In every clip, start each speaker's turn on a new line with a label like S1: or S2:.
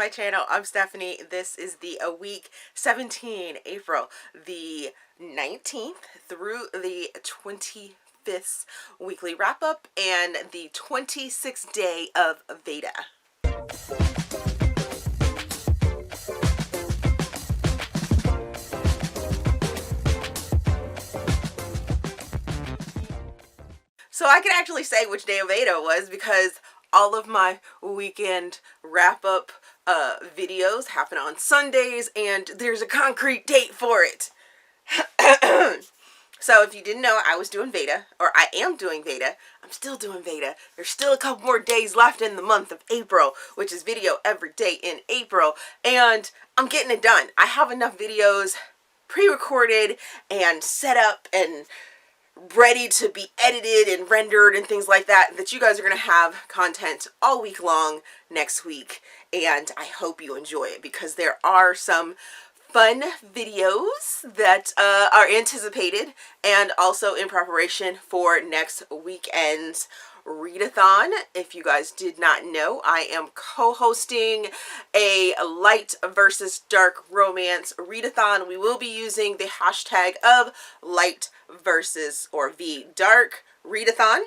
S1: my channel. I'm Stephanie. This is the week 17, April the 19th through the 25th weekly wrap up and the 26th day of VEDA. So I can actually say which day of VEDA it was because all of my weekend wrap-up videos happen on Sundays, and there's a concrete date for it. So if you didn't know, I was doing VEDA, or I am doing VEDA. I'm still doing VEDA. There's still a couple more days left in the month of April, which is video every day in April, and I'm getting it done. I have enough videos pre-recorded and set up and ready to be edited and rendered and things like that, that you guys are going to have content all week long next week, and I hope you enjoy it because there are some fun videos that are anticipated and also in preparation for next weekend's readathon. If you guys did not know, I am co-hosting a light versus dark romance readathon. We will be using the hashtag of light versus or V dark readathon.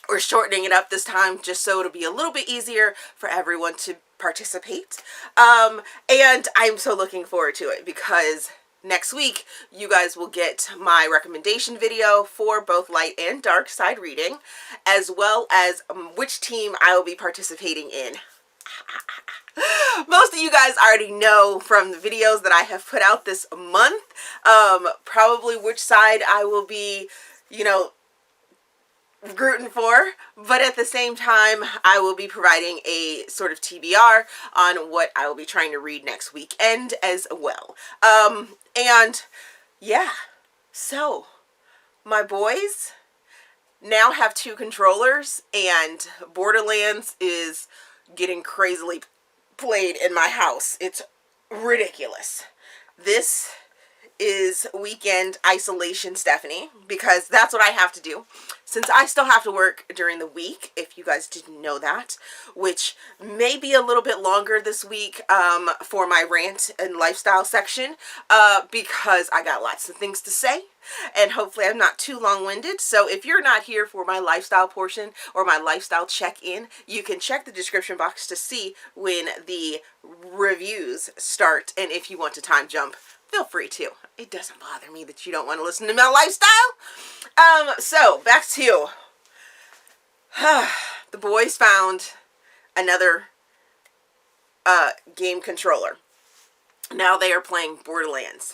S1: We're shortening it up this time just so it'll be a little bit easier for everyone to participate. And I'm so looking forward to it because next week you guys will get my recommendation video for both light and dark side reading, as well as which team I will be participating in. Most of you guys already know from the videos that I have put out this month, probably which side I will be, rooting for, but at the same time I will be providing a sort of TBR on what I will be trying to read next weekend as well. And yeah, so my boys now have 2 controllers and Borderlands is getting crazily played in my house. It's ridiculous. This is weekend isolation Stephanie, because that's what I have to do since I still have to work during the week, if you guys didn't know that, which may be a little bit longer this week for my rant and lifestyle section, because I got lots of things to say and hopefully I'm not too long-winded. So if you're not here for my lifestyle portion or my lifestyle check-in, you can check the description box to see when the reviews start, and if you want to time jump, feel free to. It doesn't bother me that you don't want to listen to my lifestyle. So back to the boys found another game controller. Now they are playing Borderlands.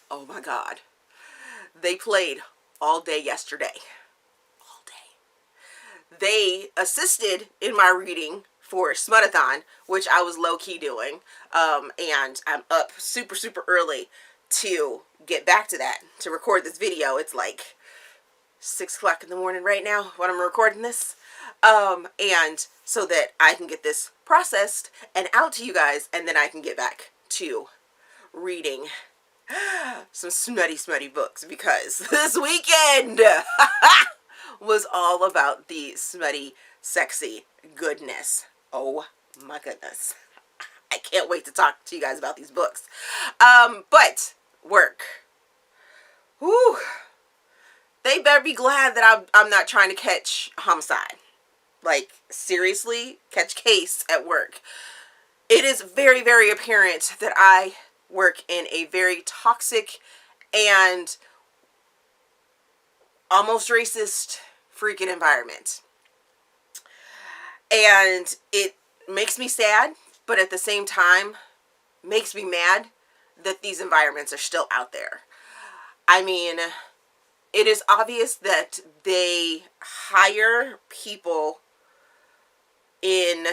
S1: Oh my god. They played all day yesterday. All day. They assisted in my reading for Smutathon, which I was low-key doing, and I'm up super early to get back to that, to record this video. It's like 6 o'clock in the morning right now when I'm recording this, and so that I can get this processed and out to you guys, and then I can get back to reading some smutty books, because this weekend was all about the smutty, sexy goodness. Oh my goodness. I can't wait to talk to you guys about these books. But work. Whew. They better be glad that I'm not trying to catch homicide. Like, seriously, catch case at work. It is very apparent that I work in a very toxic and almost racist freaking environment. And it makes me sad, but at the same time makes me mad that these environments are still out there. I mean, it is obvious that they hire people in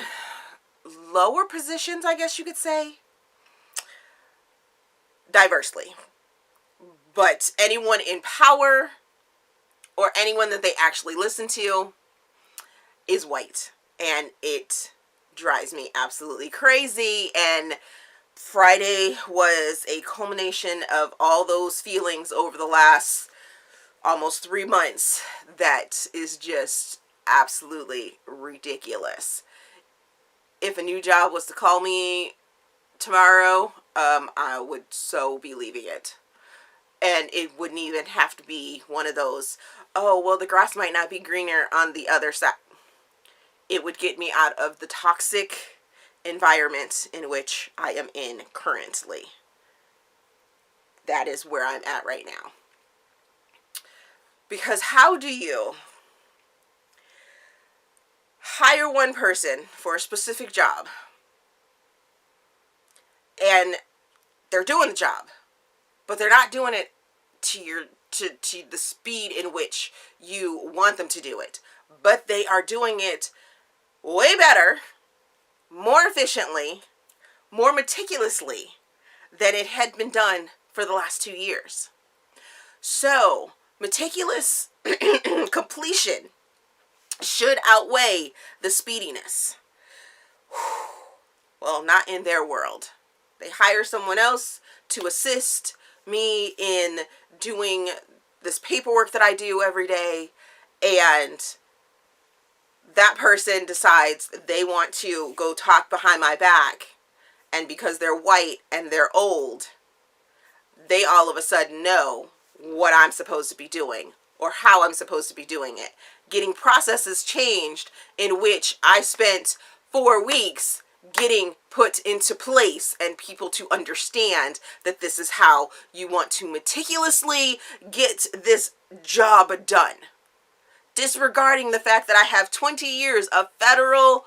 S1: lower positions, I guess you could say, diversely. But anyone in power or anyone that they actually listen to is white. And it drives me absolutely crazy. And Friday was a culmination of all those feelings over the last almost 3 months that is just absolutely ridiculous. If a new job was to call me tomorrow, I would so be leaving it. And it wouldn't even have to be one of those, oh, well, the grass might not be greener on the other side. It would get me out of the toxic environment in which I am in currently. That is where I'm at right now. Because how do you hire one person for a specific job and they're doing the job, but they're not doing it to the speed in which you want them to do it, but they are doing it way better, more efficiently, more meticulously than it had been done for the last 2 years. So, meticulous completion should outweigh the speediness. Well, not in their world. They hire someone else to assist me in doing this paperwork that I do every day, and that person decides they want to go talk behind my back, and because they're white and they're old, they all of a sudden know what I'm supposed to be doing or how I'm supposed to be doing it. Getting processes changed in which I spent 4 weeks getting put into place and people to understand that this is how you want to meticulously get this job done. Disregarding the fact that I have 20 years of federal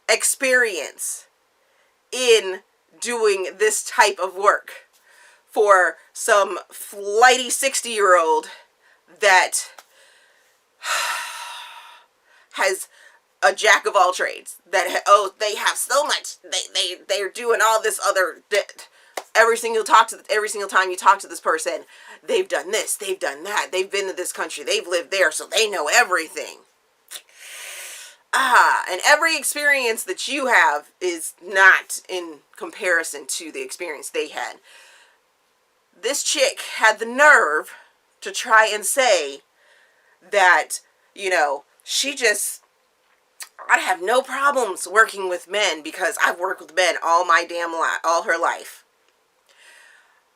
S1: experience in doing this type of work for some flighty 60-year-old that has a jack of all trades, that they have so much, they're doing all this other, every single time you talk to this person, they've done this, they've done that, they've been to this country, they've lived there, so they know everything. And every experience that you have is not in comparison to the experience they had. This chick had the nerve to try and say that, you know, I have no problems working with men because I've worked with men all her life.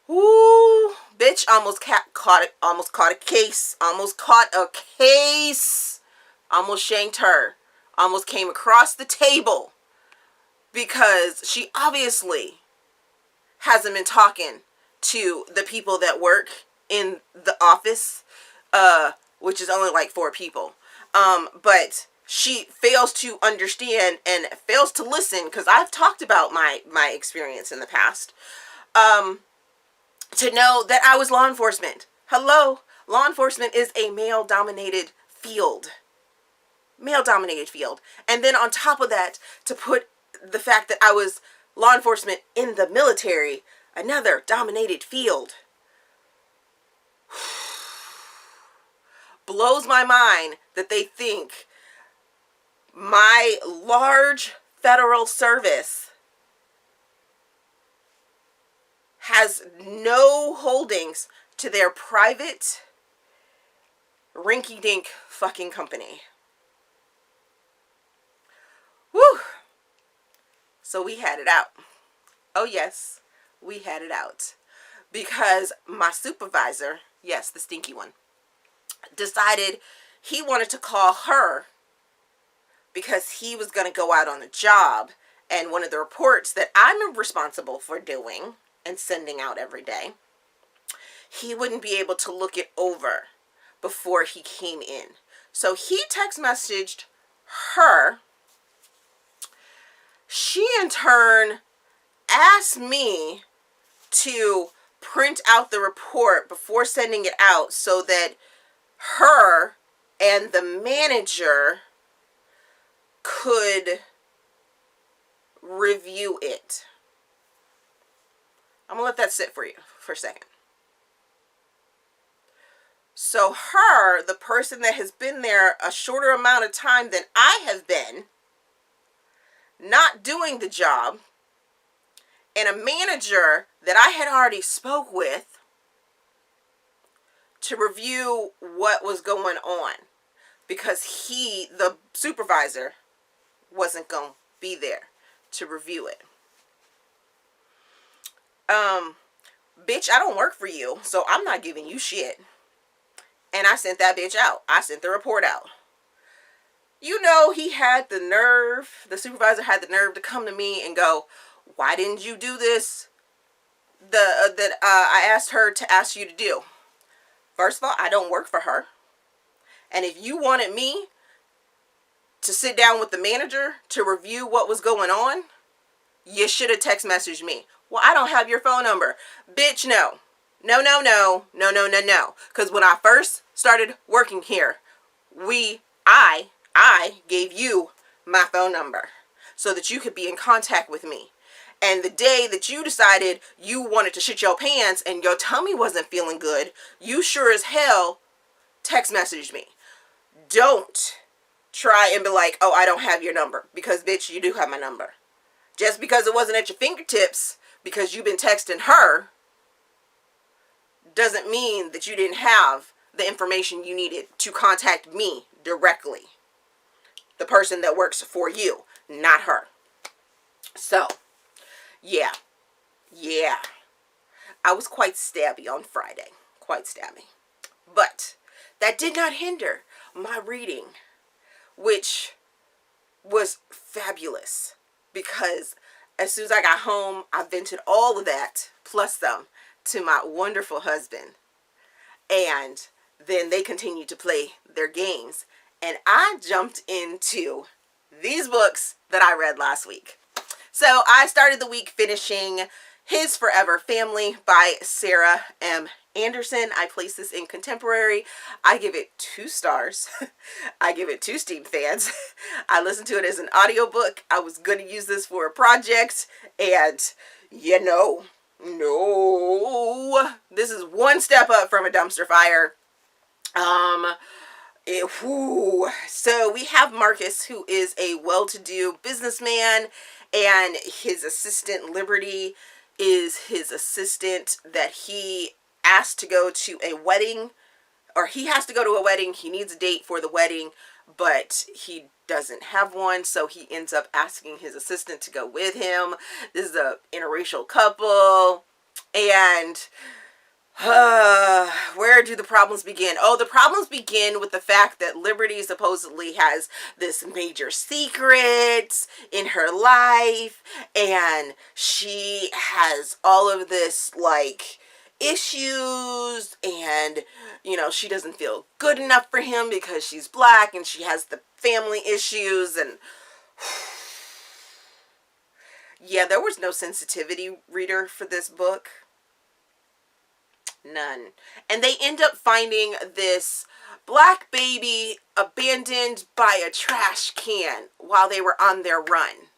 S1: Ooh, bitch almost caught a case, almost shanked her, almost came across the table because she obviously hasn't been talking to the people that work in the office, which is only like 4 people. But she fails to understand and fails to listen, because I've talked about my experience in the past, to know that I was law enforcement. Hello, law enforcement is a male-dominated field. Male-dominated field. And then on top of that, to put the fact that I was law enforcement in the military, another dominated field. Blows my mind that they think my large federal service has no holdings to their private rinky-dink fucking company. Woo! So we had it out. Oh yes, we had it out. Because my supervisor, yes, the stinky one, decided he wanted to call her because he was going to go out on a job, and one of the reports that I'm responsible for doing and sending out every day, he wouldn't be able to look it over before he came in. So he text messaged her. She in turn asked me to print out the report before sending it out so that her and the manager could review it. I'm going to let that sit for you for a second. So her, the person that has been there a shorter amount of time than I have been, not doing the job, and a manager that I had already spoke with to review what was going on, because he, the supervisor, wasn't going to be there. to review it. Bitch, I don't work for you, so I'm not giving you shit. And I sent that bitch out. I sent the report out. You know, he had the nerve, the supervisor had the nerve to come to me and go, why didn't you do this that I asked her to ask you to do? First of all, I don't work for her. And if you wanted me to sit down with the manager to review what was going on, you should have text messaged me. Well, I don't have your phone number. Bitch, no. No, no, no. No, no, no, no. Because when I first started working here, I gave you my phone number so that you could be in contact with me. And the day that you decided you wanted to shit your pants and your tummy wasn't feeling good, you sure as hell text messaged me. Don't try and be like, oh, I don't have your number. Because, bitch, you do have my number. Just because it wasn't at your fingertips, because you've been texting her, doesn't mean that you didn't have the information you needed to contact me directly. The person that works for you, not her. So, yeah. I was quite stabby on Friday. Quite stabby. But that did not hinder my reading, which was fabulous. Because as soon as I got home, I vented all of that, plus some, to my wonderful husband. And then they continued to play their games. And I jumped into these books that I read last week. So I started the week finishing His Forever Family by Sarah M. Anderson. I place this in contemporary. I give it 2 stars. I give it 2 Steam fans. I listened to it as an audiobook. I was going to use this for a project. And, you know, no. This is one step up from a dumpster fire. So we have Marcus, who is a well-to-do businessman, and his assistant Liberty is his assistant that he asked to go to a wedding, or he has to go to a wedding. He needs a date for the wedding, but he doesn't have one, so he ends up asking his assistant to go with him. This is a interracial couple, and where do the problems begin? Oh, the problems begin with the fact that Liberty supposedly has this major secret in her life, and she has all of this, like, issues, and, you know, she doesn't feel good enough for him because she's black, and she has the family issues, and yeah, there was no sensitivity reader for this book. None. And they end up finding this black baby abandoned by a trash can while they were on their run.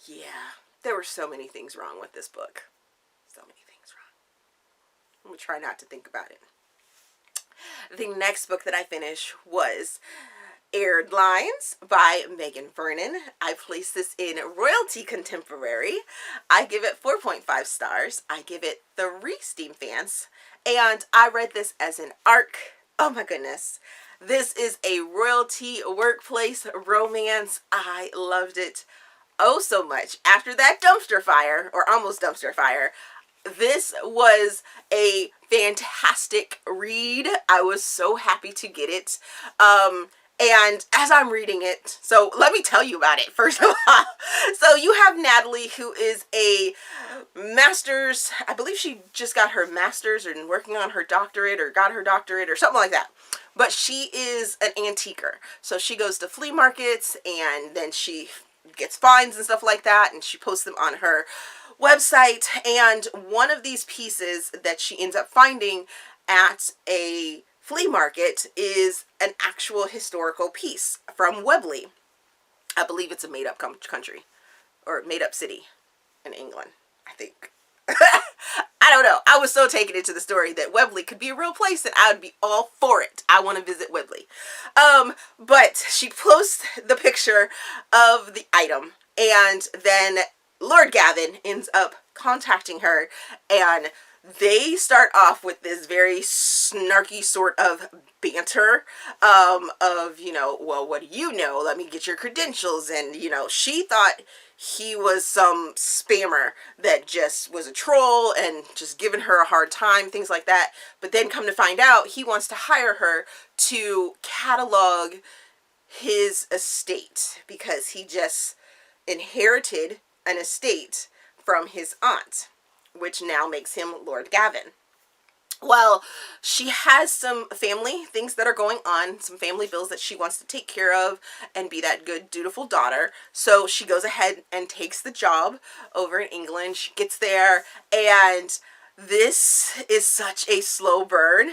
S1: Yeah, there were so many things wrong with this book. So many things wrong. I'm going to try not to think about it. The next book that I finished was Heired Lines by Magan Vernon. I place this in Royalty Contemporary. I give it 4.5 stars. I give it 3 Steam fans. And I read this as an ARC. Oh my goodness. This is a royalty workplace romance. I loved it oh so much. After that dumpster fire, or almost dumpster fire, this was a fantastic read. I was so happy to get it. And as I'm reading it, so let me tell you about it, first of all. So you have Natalie, who is a master's, I believe she just got her master's and working on her doctorate, or got her doctorate, or something like that. But she is an antiquer. So she goes to flea markets, and then she gets finds and stuff like that, and she posts them on her website. And one of these pieces that she ends up finding at a flea market is an actual historical piece from Webley. I believe it's a made-up country, or made-up city in England, I think. I don't know. I was so taken into the story that Webley could be a real place, and I would be all for it. I want to visit Webley. But she posts the picture of the item, and then Lord Gavin ends up contacting her, and they start off with this very snarky sort of banter of, you know, well, what do you know? Let me get your credentials. And, you know, she thought he was some spammer that just was a troll and just giving her a hard time, things like that. But then come to find out, he wants to hire her to catalog his estate because he just inherited an estate from his aunt, which now makes him Lord Gavin. Well, she has some family things that are going on, some family bills that she wants to take care of and be that good, dutiful daughter. So she goes ahead and takes the job over in England. She gets there, and this is such a slow burn.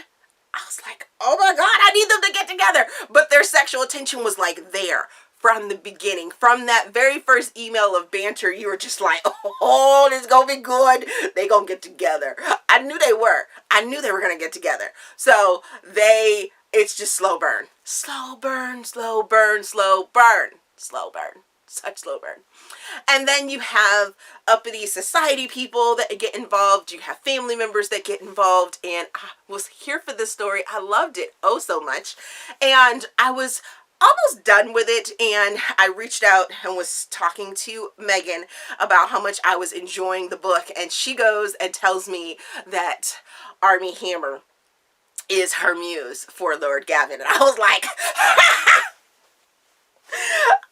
S1: I was like, oh my God, I need them to get together. But their sexual tension was like there from the beginning. From that very first email of banter, you were just like, oh, this is going to be good. They going to get together. I knew they were. I knew they were going to get together. So it's just slow burn. Slow burn, slow burn, slow burn. Slow burn. Such slow burn. And then you have uppity society people that get involved. You have family members that get involved. And I was here for this story. I loved it oh so much. And I was almost done with it, and I reached out and was talking to Magan about how much I was enjoying the book, and she goes and tells me that Armie Hammer is her muse for Lord Gavin. And I was like,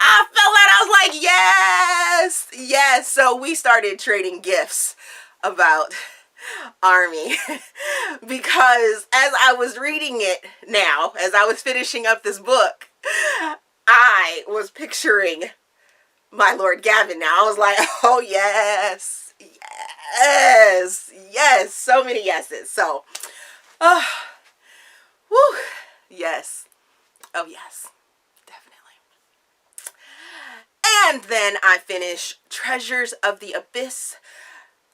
S1: I felt that. I was like, yes, yes. So we started trading gifts about Armie because as I was reading it now, as I was finishing up this book, I was picturing my Lord Gavin now. I was like, oh yes, yes, yes, so many yeses. So, whew, yes, oh yes, definitely. And then I finished Treasures of the Abyss,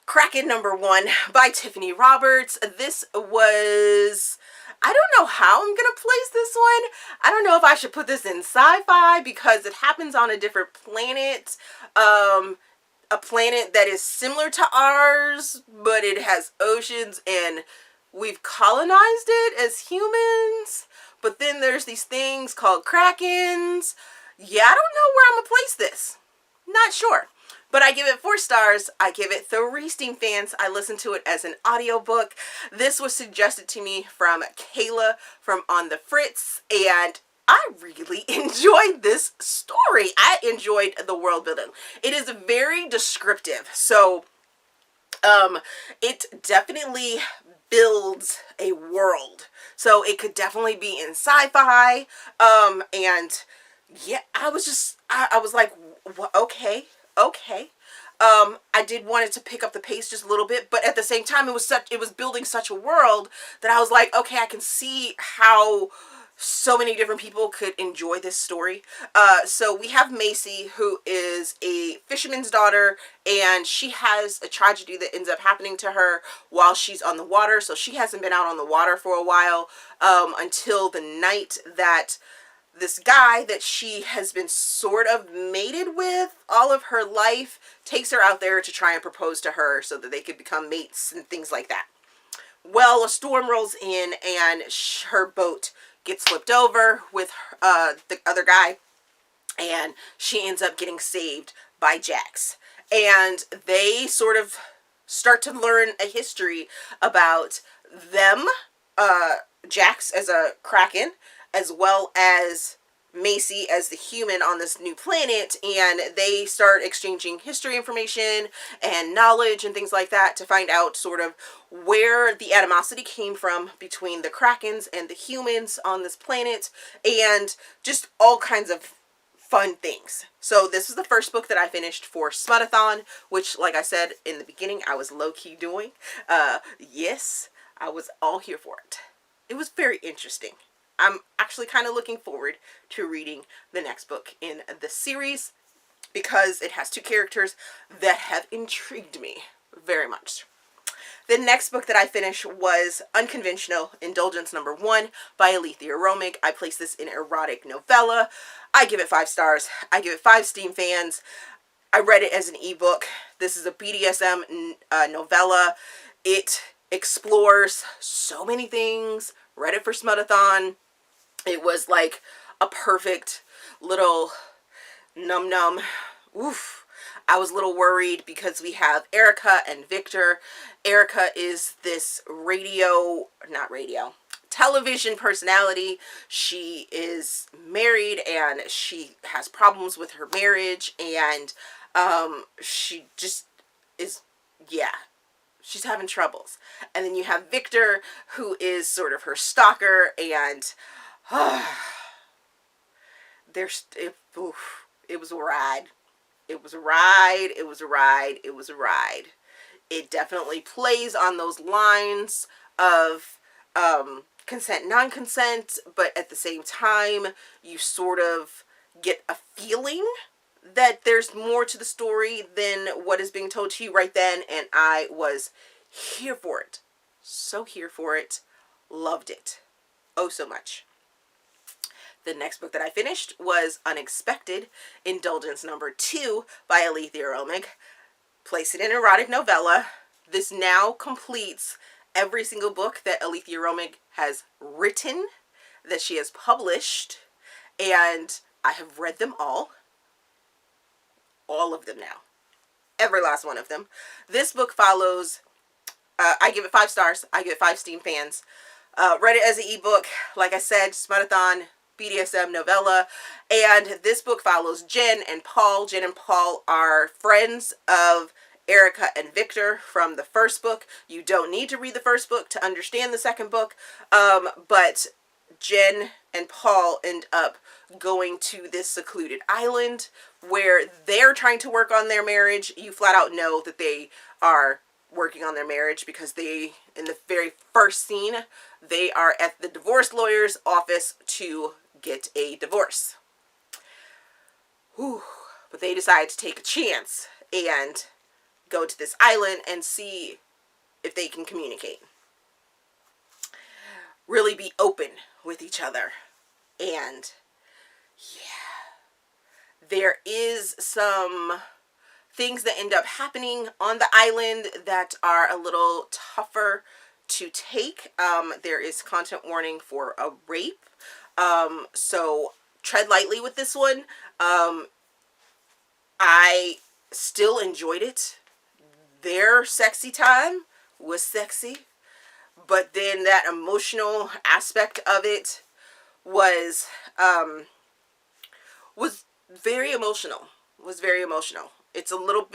S1: Kraken #1 by Tiffany Roberts. This was, I don't know how I'm gonna place this one. I don't know if I should put this in sci-fi because it happens on a different planet. A planet that is similar to ours, but it has oceans and we've colonized it as humans. But then there's these things called Krakens. Yeah, I don't know where I'm gonna place this. Not sure. But I give it 4 stars. I give it 3 Steam fans. I listened to it as an audiobook. This was suggested to me from Kayla from On the Fritz, and I really enjoyed this story. I enjoyed the world building. It is very descriptive, so it definitely builds a world. So it could definitely be in sci-fi, and yeah, I was like, okay. I did want it to pick up the pace just a little bit, but at the same time, it was building such a world that I was like, okay, I can see how so many different people could enjoy this story. So we have Macy, who is a fisherman's daughter, and she has a tragedy that ends up happening to her while she's on the water. So she hasn't been out on the water for a while, until the night that this guy that she has been sort of mated with all of her life takes her out there to try and propose to her so that they could become mates and things like that. Well, a storm rolls in and her boat gets flipped over with the other guy, and she ends up getting saved by Jax. And they sort of start to learn a history about them, Jax as a Kraken, as well as Macy as the human on this new planet, and they start exchanging history information and knowledge and things like that to find out sort of where the animosity came from between the Krakens and the humans on this planet, and just all kinds of fun things. So this is the first book that I finished for Smuttathon, which, like I said in the beginning, I was low-key doing. Yes, I was all here for it. It was very interesting. I'm actually kind of looking forward to reading the next book in the series because it has 2 characters that have intrigued me very much. The next book that I finished was Unconventional, Indulgence #1 by Aleatha Romig. I place this in erotic novella. I give it 5 stars. I give it 5 Steam fans. I read it as an ebook. This is a BDSM novella. It explores so many things. Read it for Smudathon. It was like a perfect little num-num. Oof. I was a little worried because we have Erica and Victor. Erica is this television personality. She is married and she has problems with her marriage, and she just is, yeah, she's having troubles. And then you have Victor, who is sort of her stalker, and it was a ride. It was a ride. It was a ride. It was a ride. It definitely plays on those lines of consent, non-consent, but at the same time, you sort of get a feeling that there's more to the story than what is being told to you right then, and I was here for it. So here for it. Loved it. Oh, so much. The next book that I finished was Unexpected, Indulgence number 2 by Aleatha Romig. Place it in erotic novella. This now completes every single book that Aleatha Romig has written, that she has published, and I have read them all. All of them now. Every last one of them. This book follows, I give it 5 stars. I give it 5 Steam fans. Read it as an ebook. Like I said, Smudathon, BDSM novella, and this book follows Jen and Paul. Jen and Paul are friends of Erica and Victor from the first book. You don't need to read the first book to understand the second book, but Jen and Paul end up going to this secluded island where they're trying to work on their marriage. You flat out know that they are working on their marriage because they, in the very first scene, they are at the divorce lawyer's office to get a divorce. Whew. But they decide to take a chance and go to this island and see if they can communicate. Really be open with each other. And yeah, there is some things that end up happening on the island that are a little tougher to take. There is content warning for a rape. So tread lightly with this one. I still enjoyed it. Their sexy time was sexy, but then that emotional aspect of it was very emotional. Was very emotional. It's a little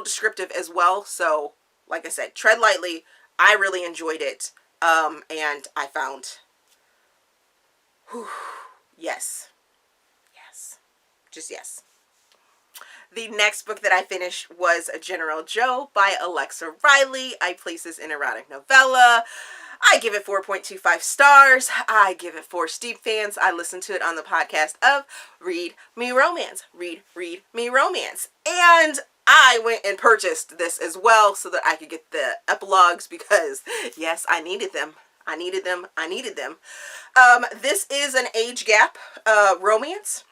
S1: descriptive as well. So, like I said, tread lightly. I really enjoyed it, and I found, yes, just yes. The next book that I finished was General Joe by Alexa Riley. I place this in erotic novella. I give it 4.25 stars. I give it 4 Steep fans. I listened to it on the podcast of Read Me Romance. Read Me Romance. And I went and purchased this as well so that I could get the epilogues because, yes, I needed them. I needed them. This is an age gap romance,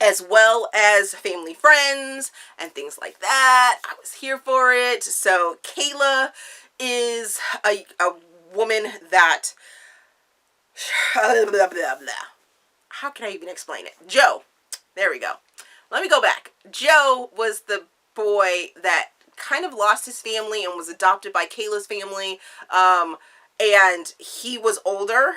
S1: as well as family friends and things like that. I was here for it. So Kayla is a woman that, blah, blah, blah. How can I even explain it? Joe. There we go. Let me go back. Joe was the boy that kind of lost his family and was adopted by Kayla's family. And he was older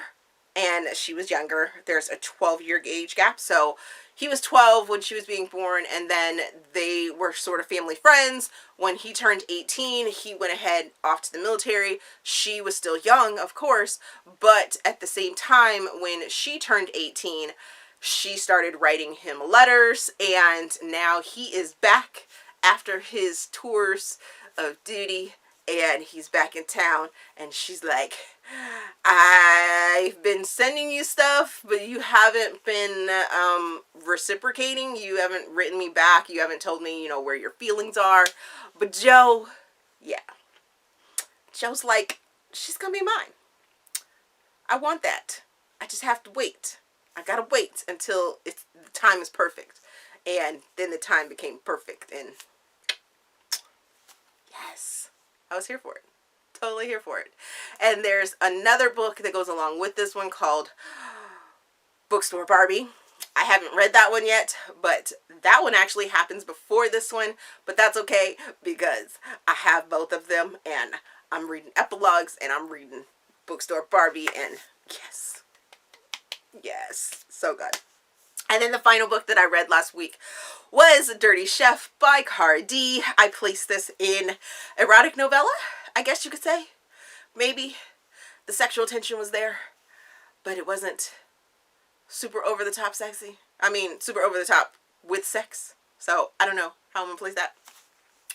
S1: and she was younger. There's a 12-year age gap. So he was 12 when she was being born, and then they were sort of family friends. When he turned 18, he went ahead off to the military. She was still young, of course, but at the same time, when she turned 18, she started writing him letters, and now he is back after his tours of duty, and he's back in town, and she's like, I've been sending you stuff, but you haven't been reciprocating. You haven't written me back. You haven't told me, where your feelings are. But Joe, yeah. Joe's like, she's gonna be mine. I want that. I just have to wait. I gotta wait until the time is perfect. And then the time became perfect, and yes, I was here for it. Totally here for it. And there's another book that goes along with this one called Bookstore Barbie. I haven't read that one yet, but that one actually happens before this one, but that's okay because I have both of them and I'm reading epilogues and I'm reading Bookstore Barbie, and yes, so good. And then the final book that I read last week was Dirty Chef by Cara D. I placed this in erotic novella, I guess you could say. Maybe the sexual tension was there, but it wasn't super over the top sexy. I mean, super over the top with sex. So I don't know how I'm gonna place that.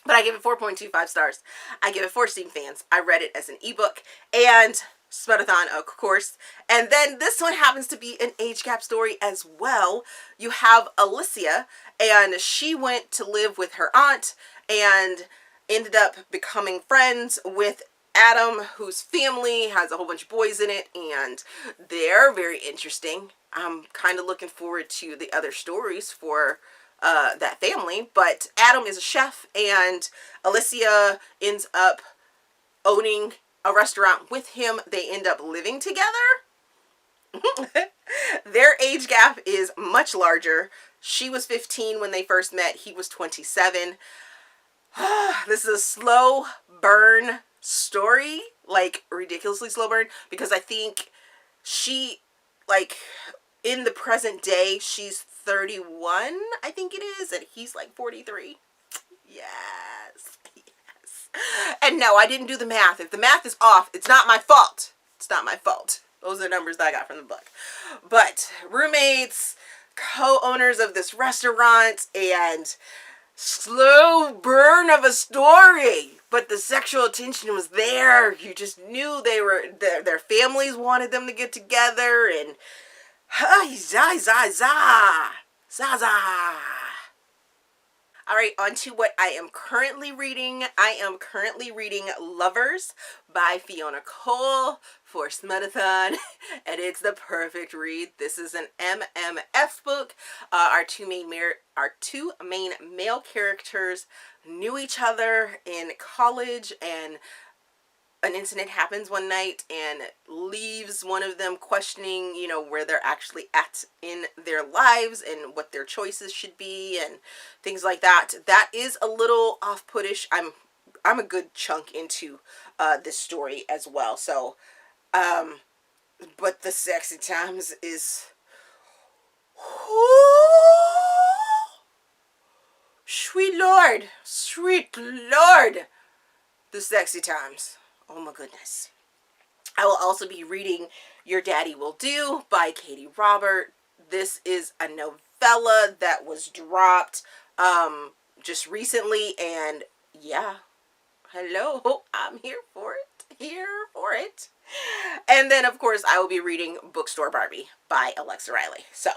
S1: But I gave it 4.25 stars. I give it 4 Steam fans. I read it as an ebook and Smutathon, of course. And then this one happens to be an age gap story as well. You have Aleatha, and she went to live with her aunt and ended up becoming friends with Adam, whose family has a whole bunch of boys in it, and they're very interesting. I'm kind of looking forward to the other stories for that family. But Adam is a chef, and Aleatha ends up owning a restaurant with him. They end up living together. Their age gap is much larger. She was 15 when they first met. He was 27. This is a slow burn story, like ridiculously slow burn, because I think she, like, in the present day, she's 31, I think it is, and he's like 43. Yes. And no, I didn't do the math. If the math is off, it's not my fault. It's not my fault. Those are the numbers that I got from the book. But roommates, co-owners of this restaurant, and slow burn of a story. But the sexual tension was there. You just knew they were, their families wanted them to get together, and Alright, on to what I am currently reading. I am currently reading Lovers by Fiona Cole for Smutathon, and it's the perfect read. This is an MMF book. Our two main male characters knew each other in college, and an incident happens one night and leaves one of them questioning, you know, where they're actually at in their lives and what their choices should be and things like that. That is a little off-puttish. I'm a good chunk into this story as well. So, but the sexy times is, sweet Lord, the sexy times. Oh my goodness. I will also be reading Your Daddy Will Do by Katee Robert. This is a novella that was dropped just recently, and yeah, hello, I'm here for it. And then, of course, I will be reading Bookstore Barbie by Alexa Riley. So,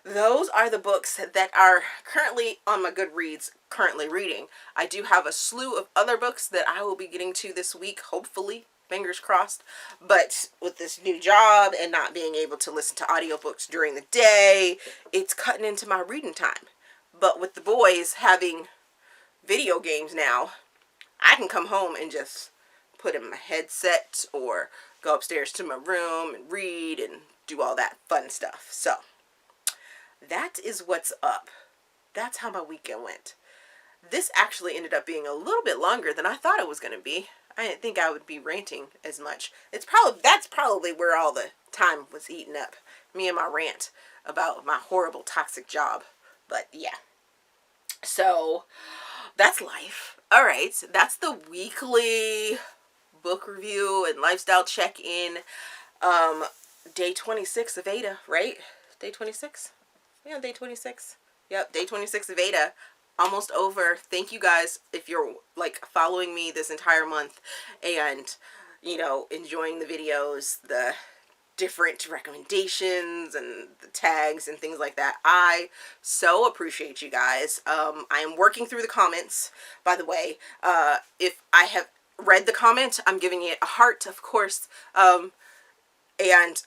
S1: those are the books that are currently on my Goodreads, currently reading. I do have a slew of other books that I will be getting to this week, hopefully, fingers crossed. But with this new job and not being able to listen to audiobooks during the day, it's cutting into my reading time. But with the boys having video games now, I can come home and just put in my headset or go upstairs to my room and read and do all that fun stuff. So, that is what's up. That's how my weekend went. This actually ended up being a little bit longer than I thought it was going to be. I didn't think I would be ranting as much. That's probably where all the time was eaten up. Me and my rant about my horrible toxic job. But yeah. So that's life. All right. That's the weekly book review and lifestyle check-in. Day 26 of VEDA, right? Day 26? Yeah, day 26. Yep, day 26 of VEDA. Almost over. Thank you guys if you're like following me this entire month and, you know, enjoying the videos, the different recommendations and the tags and things like that. I so appreciate you guys. I am working through the comments, by the way. If I have read the comment, I'm giving it a heart, of course. And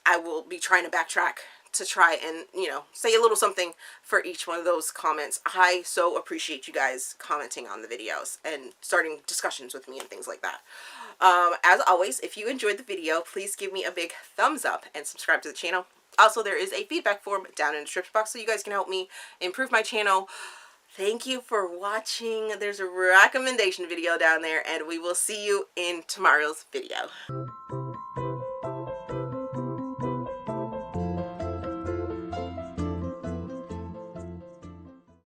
S1: I will be trying to backtrack to try and, you know, say a little something for each one of those comments. I so appreciate you guys commenting on the videos and starting discussions with me and things like that. As always, if you enjoyed the video, please give me a big thumbs up and subscribe to the channel. Also, there is a feedback form down in the description box so you guys can help me improve my channel. Thank you for watching. There's a recommendation video down there, and we will see you in tomorrow's video.